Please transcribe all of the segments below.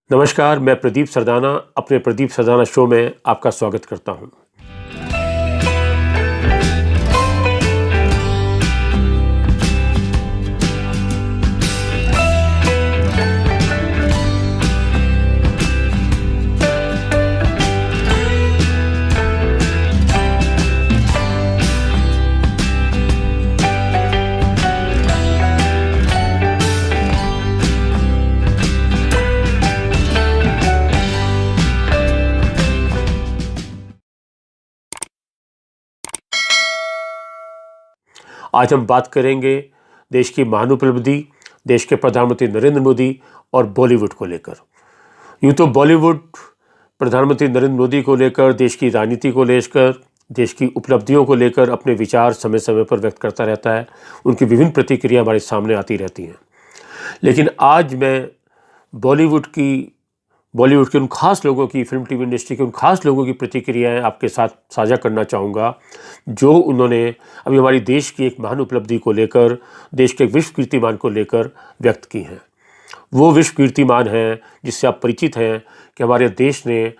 नमस्कार, मैं प्रदीप सरदाना अपने प्रदीप सरदाना शो में आपका स्वागत करता हूं। आज हम बात करेंगे देश की महान उपलब्धि, देश के प्रधानमंत्री नरेंद्र मोदी और बॉलीवुड को लेकर। यूँ तो बॉलीवुड प्रधानमंत्री नरेंद्र मोदी को लेकर, देश की राजनीति को लेकर, देश की उपलब्धियों को लेकर अपने विचार समय समय पर व्यक्त करता रहता है। उनकी विभिन्न प्रतिक्रिया हमारे सामने आती रहती हैं। लेकिन आज मैं बॉलीवुड के उन खास लोगों की, फिल्म टीवी इंडस्ट्री के उन खास लोगों की प्रतिक्रियाएं आपके साथ साझा करना चाहूँगा, जो उन्होंने अभी हमारी देश की एक महान उपलब्धि को लेकर, देश के एक विश्व कीर्तिमान को लेकर व्यक्त की हैं। वो विश्व कीर्तिमान है जिससे आप परिचित हैं कि हमारे देश ने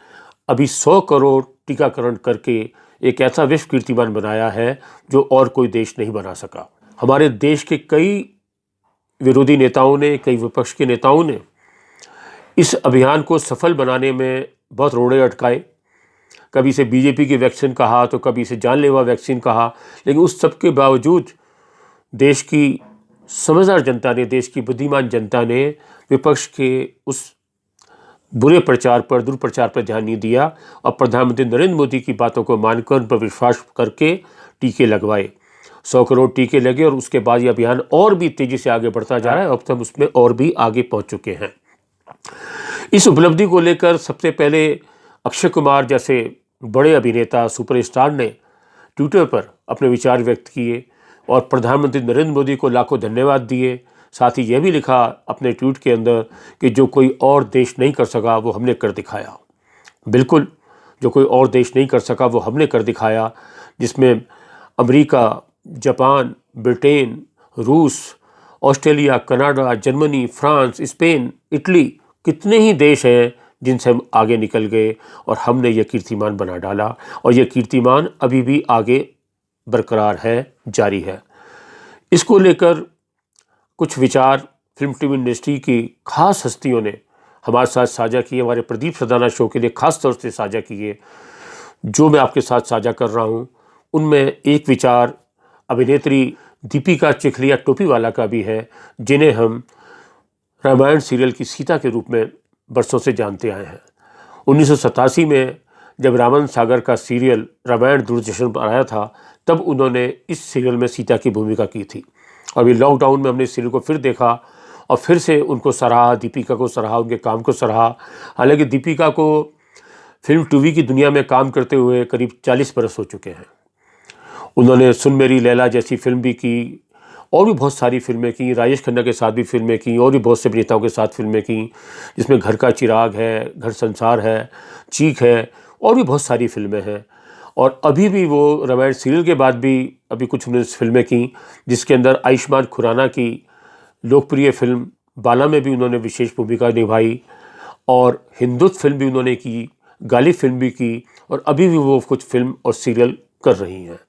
अभी 100 करोड़ टीकाकरण करके एक ऐसा विश्व कीर्तिमान बनाया है जो और कोई देश नहीं बना सका। हमारे देश के कई विरोधी नेताओं ने, कई विपक्ष के नेताओं ने इस अभियान को सफल बनाने में बहुत रोड़े अटकाए। कभी इसे बीजेपी की वैक्सीन कहा, तो कभी इसे जानलेवा वैक्सीन कहा। लेकिन उस सब के बावजूद देश की समझदार जनता ने, देश की बुद्धिमान जनता ने विपक्ष के उस बुरे प्रचार पर, दुष्प्रचार पर ध्यान नहीं दिया और प्रधानमंत्री नरेंद्र मोदी की बातों को मानकर, उन पर विश्वास करके टीके लगवाए। 100 करोड़ टीके लगे और उसके बाद ये अभियान और भी तेज़ी से आगे बढ़ता जा रहा है। अब तक उसमें और भी आगे पहुँच चुके हैं। इस उपलब्धि को लेकर सबसे पहले अक्षय कुमार जैसे बड़े अभिनेता, सुपरस्टार ने ट्विटर पर अपने विचार व्यक्त किए और प्रधानमंत्री नरेंद्र मोदी को लाखों धन्यवाद दिए। साथ ही यह भी लिखा अपने ट्वीट के अंदर कि जो कोई और देश नहीं कर सका वो हमने कर दिखाया। बिल्कुल, जो कोई और देश नहीं कर सका वो हमने कर दिखाया, जिसमें अमेरिका, जापान, ब्रिटेन, रूस, Australia, Canada, Germany, France, Spain, Italy, कितने ही देश हैं जिनसे हम आगे निकल गए और हमने ये कीर्तिमान बना डाला। और ये कीर्तिमान अभी भी आगे बरकरार है, जारी है। इसको लेकर कुछ विचार फिल्म टीवी इंडस्ट्री की खास हस्तियों ने हमारे साथ साझा किए, हमारे प्रदीप सरदाना शो के लिए खास तौर से साझा किए। जो मैं आपके साथ साझा कर रहा हूँ उनमें एक विचार अभिनेत्री दीपिका चिखलिया टोपीवाला का भी है, जिन्हें हम रामायण सीरियल की सीता के रूप में बरसों से जानते आए हैं। 1987 में जब रामन सागर का सीरियल रामायण दूरदर्शन पर आया था, तब उन्होंने इस सीरियल में सीता की भूमिका की थी। अभी लॉकडाउन में हमने इस सीरियल को फिर देखा और फिर से उनको सराहा, दीपिका को सराहा, उनके काम को सराहा। हालांकि दीपिका को फिल्म टीवी की दुनिया में काम करते हुए करीब 40 बरस हो चुके हैं। उन्होंने सुन मेरी लैला जैसी फिल्म भी की और भी बहुत सारी फिल्में की, राजेश खन्ना के साथ भी फिल्में की और भी बहुत से अभिनेताओं के साथ फिल्में की, जिसमें घर का चिराग है, घर संसार है, चीख है और भी बहुत सारी फिल्में हैं। और अभी भी वो रामायण सीरियल के बाद भी अभी कुछ उन्होंने फिल्में की, जिसके अंदर आयुष्मान खुराना की लोकप्रिय फिल्म बाला में भी उन्होंने विशेष भूमिका निभाई और हिंदुत्व फिल्म भी उन्होंने की, गालिब फिल्म भी की और अभी भी वो कुछ फिल्म और सीरियल कर रही हैं।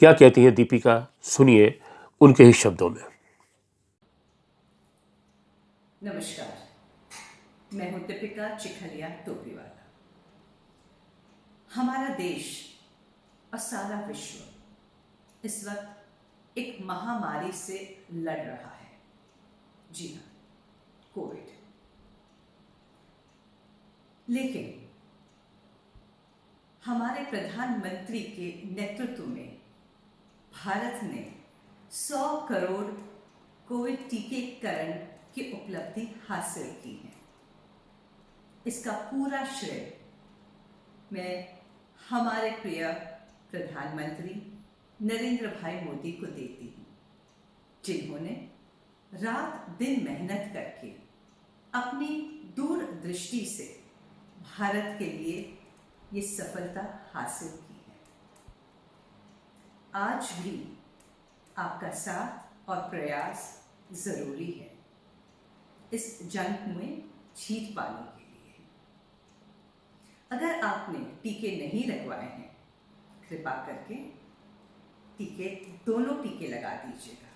क्या कहती हैं दीपिका, सुनिए उनके ही शब्दों में। नमस्कार, मैं हूं दीपिका चिखलिया टोपीवाला। हमारा देश और सारा विश्व इस वक्त एक महामारी से लड़ रहा है। जी हाँ, कोविड। लेकिन हमारे प्रधानमंत्री के नेतृत्व में भारत ने 100 करोड़ कोविड टीकाकरण की उपलब्धि हासिल की है। इसका पूरा श्रेय मैं हमारे प्रिय प्रधानमंत्री नरेंद्र भाई मोदी को देती हूँ, जिन्होंने रात दिन मेहनत करके अपनी दूरदृष्टि से भारत के लिए ये सफलता हासिल की है। आज भी आपका साथ और प्रयास जरूरी है इस जंग में जीत पाने के लिए। अगर आपने टीके नहीं लगवाए हैं, कृपा करके दोनों टीके लगा दीजिएगा।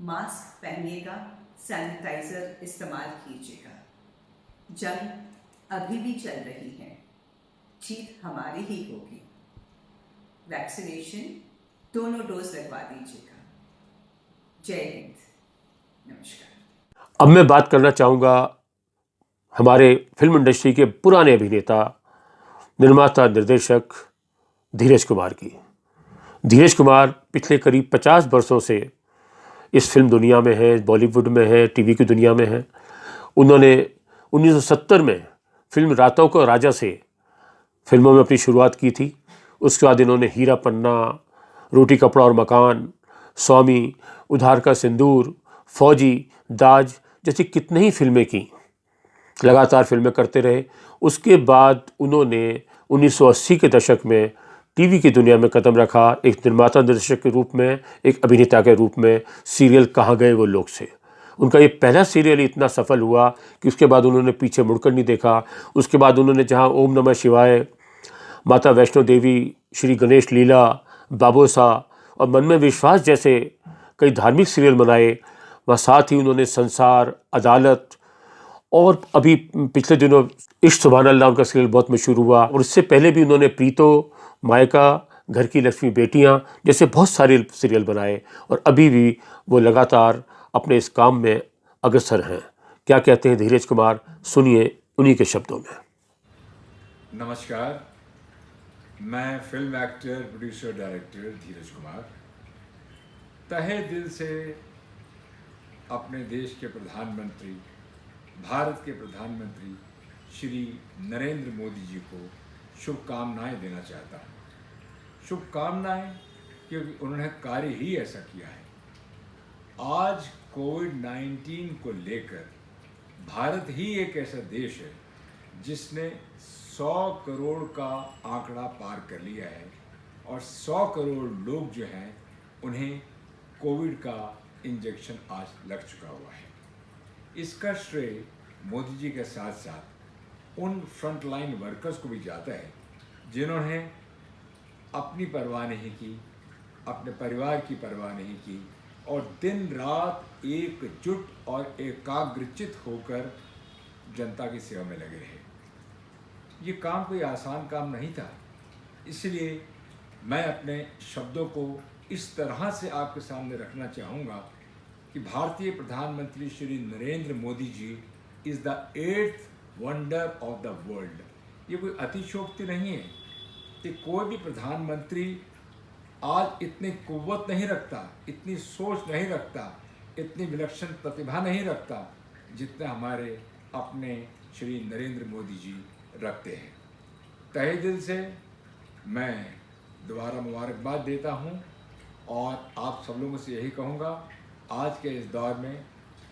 मास्क पहनिएगा, सैनिटाइजर इस्तेमाल कीजिएगा। जंग अभी भी चल रही है, जीत हमारी ही होगी। वैक्सीनेशन दोनों डोज लगवा दीजिएगा। जय हिंद, नमस्कार। अब मैं बात करना चाहूँगा हमारे फिल्म इंडस्ट्री के पुराने अभिनेता, निर्माता, निर्देशक धीरज कुमार की। धीरज कुमार पिछले करीब 50 वर्षों से इस फिल्म दुनिया में है, बॉलीवुड में है, टीवी की दुनिया में है। उन्होंने 1970 में फिल्म रातों को राजा से फिल्मों में अपनी शुरुआत की थी। उसके बाद इन्होंने हीरा पन्ना, रोटी कपड़ा और मकान, स्वामी, उधार का सिंदूर, फौजी, दाज जैसी कितनी ही फिल्में की। लगातार फिल्में करते रहे। उसके बाद उन्होंने 1980 के दशक में टीवी की दुनिया में कदम रखा, एक निर्माता निर्देशक के रूप में, एक अभिनेता के रूप में। सीरियल कहाँ गए वो लोग से उनका ये पहला सीरियल इतना सफल हुआ कि उसके बाद उन्होंने पीछे मुड़कर नहीं देखा। उसके बाद उन्होंने जहाँ ओम नमः शिवाय, माता वैष्णो देवी, श्री गणेश लीला, बाबोसा और मन में विश्वास जैसे कई धार्मिक सीरियल बनाए, वह साथ ही उन्होंने संसार, अदालत और अभी पिछले दिनों इश्क सुभान अल्लाह उनका सीरियल बहुत मशहूर हुआ। और इससे पहले भी उन्होंने प्रीतो, मायका, घर की लक्ष्मी बेटियां जैसे बहुत सारे सीरियल बनाए और अभी भी वो लगातार अपने इस काम में अग्रसर हैं। क्या कहते हैं धीरज कुमार, सुनिए उन्हीं के शब्दों में। नमस्कार, मैं फिल्म एक्टर, प्रोड्यूसर, डायरेक्टर धीरज कुमार तहे दिल से अपने देश के प्रधानमंत्री, भारत के प्रधानमंत्री श्री नरेंद्र मोदी जी को शुभकामनाएं देना चाहता हूँ। शुभकामनाएं क्योंकि उन्होंने कार्य ही ऐसा किया है। आज कोविड-19 को लेकर भारत ही एक ऐसा देश है जिसने 100 करोड़ का आंकड़ा पार कर लिया है और 100 करोड़ लोग जो हैं उन्हें कोविड का इंजेक्शन आज लग चुका हुआ है। इसका श्रेय मोदी जी के साथ साथ उन फ्रंटलाइन वर्कर्स को भी जाता है जिन्होंने अपनी परवाह नहीं की, अपने परिवार की परवाह नहीं की और दिन रात एकजुट और एकाग्रचित होकर जनता की सेवा में लगे रहे। ये काम कोई आसान काम नहीं था, इसलिए मैं अपने शब्दों को इस तरह से आपके सामने रखना चाहूँगा कि भारतीय प्रधानमंत्री Shri Narendra Modi ji is the 8th wonder of the world. ये कोई अतिशयोक्ति नहीं है कि कोई भी प्रधानमंत्री आज इतनी कुव्वत नहीं रखता, इतनी सोच नहीं रखता, इतनी विलक्षण प्रतिभा नहीं रखता जितना हमारे अपने श्री नरेंद्र मोदी जी रखते हैं। तहे दिल से मैं दोबारा मुबारकबाद देता हूं और आप सब लोगों से यही कहूँगा, आज के इस दौर में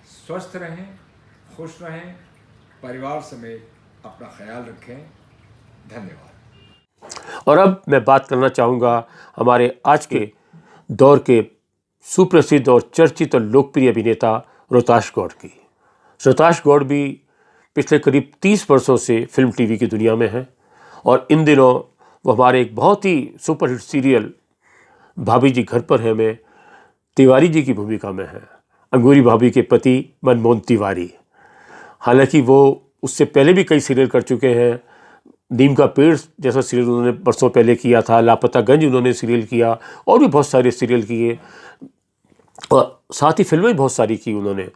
स्वस्थ रहें, खुश रहें, परिवार समेत अपना ख्याल रखें। धन्यवाद। और अब मैं बात करना चाहूँगा हमारे आज के दौर के सुप्रसिद्ध और चर्चित और लोकप्रिय अभिनेता रोहताश गौड़ की। रोहताश गौड़ भी पिछले करीब 30 वर्षों से फिल्म टीवी की दुनिया में हैं और इन दिनों वो हमारे एक बहुत ही सुपरहिट सीरियल भाभी जी घर पर है में तिवारी जी की भूमिका में हैं, अंगूरी भाभी के पति मनमोहन तिवारी। हालांकि वो उससे पहले भी कई सीरियल कर चुके हैं। नीम का पेड़ जैसा सीरियल उन्होंने बरसों पहले किया था, लापतागंज उन्होंने सीरियल किया और भी बहुत सारे सीरियल किए और साथ ही फिल्में बहुत सारी की उन्होंने,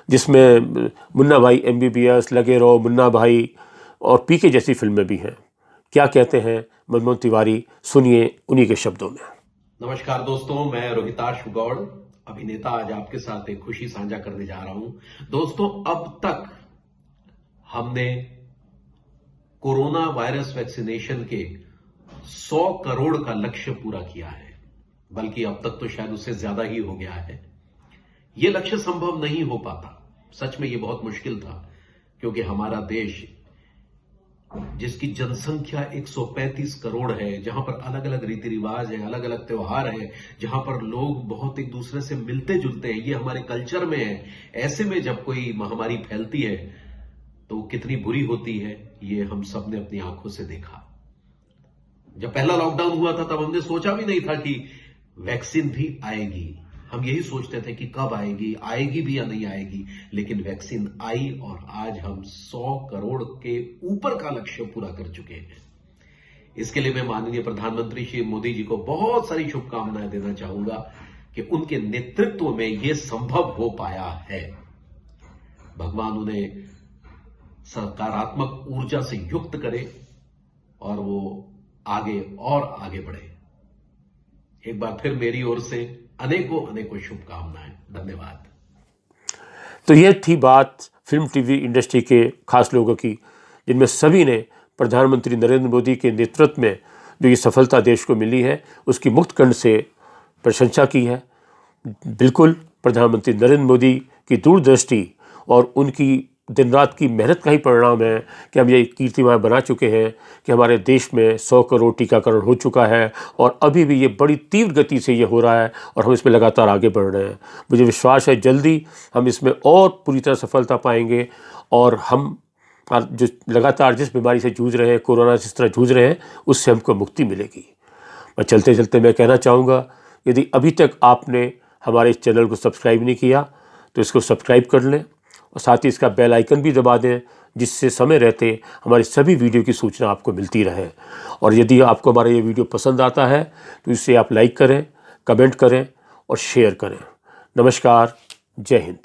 जिसमें मुन्ना भाई MBBS, लगे रहो, मुन्ना भाई और पीके जैसी फिल्में भी हैं। क्या कहते हैं मनमोहन तिवारी, सुनिए उन्हीं के शब्दों में। नमस्कार दोस्तों, मैं रोहिताश गौड़ अभिनेता आज आपके साथ एक खुशी साझा करने जा रहा हूं। दोस्तों, अब तक हमने कोरोना वायरस वैक्सीनेशन के 100 करोड़ का लक्ष्य पूरा किया है, बल्कि अब तक तो शायद उससे ज्यादा ही हो गया है। यह लक्ष्य संभव नहीं हो पाता, सच में यह बहुत मुश्किल था, क्योंकि हमारा देश जिसकी जनसंख्या 135 करोड़ है, जहां पर अलग अलग रीति रिवाज है, अलग अलग त्योहार है, जहां पर लोग बहुत एक दूसरे से मिलते जुलते हैं, ये हमारे कल्चर में है। ऐसे में जब कोई महामारी फैलती है तो कितनी बुरी होती है ये हम सब ने अपनी आंखों से देखा। जब पहला लॉकडाउन हुआ था तब हमने सोचा भी नहीं था कि वैक्सीन भी आएगी। हम यही सोचते थे कि कब आएगी, आएगी भी या नहीं आएगी, लेकिन वैक्सीन आई और आज हम 100 करोड़ के ऊपर का लक्ष्य पूरा कर चुके हैं। इसके लिए मैं माननीय प्रधानमंत्री श्री मोदी जी को बहुत सारी शुभकामनाएं देना चाहूंगा कि उनके नेतृत्व में यह संभव हो पाया है। भगवान उन्हें सकारात्मक ऊर्जा से युक्त करे और वो आगे और आगे बढ़े। एक बार फिर मेरी ओर से अनेकों अनेकों शुभकामनाएं। धन्यवाद। तो यह थी बात फिल्म टीवी इंडस्ट्री के खास लोगों की, जिनमें सभी ने प्रधानमंत्री नरेंद्र मोदी के नेतृत्व में जो ये सफलता देश को मिली है उसकी मुक्त कंठ से प्रशंसा की है। बिल्कुल प्रधानमंत्री नरेंद्र मोदी की दूरदृष्टि और उनकी दिन रात की मेहनत का ही परिणाम है कि हम ये कीर्तिमान बना चुके हैं कि हमारे देश में 100 करोड़ टीकाकरण हो चुका है और अभी भी ये बड़ी तीव्र गति से ये हो रहा है और हम इसमें लगातार आगे बढ़ रहे हैं। मुझे विश्वास है जल्दी हम इसमें और पूरी तरह सफलता पाएंगे और हम जो लगातार जिस बीमारी से जूझ रहे हैं, कोरोना जिस तरह जूझ रहे हैं, उससे हमको मुक्ति मिलेगी। और चलते चलते मैं कहना चाहूँगा, यदि अभी तक आपने हमारे इस चैनल को सब्सक्राइब नहीं किया तो इसको सब्सक्राइब कर लें और साथ ही इसका बेल आइकन भी दबा दें, जिससे समय रहते हमारी सभी वीडियो की सूचना आपको मिलती रहे। और यदि आपको हमारा ये वीडियो पसंद आता है तो इसे आप लाइक करें, कमेंट करें और शेयर करें। नमस्कार, जय हिंद।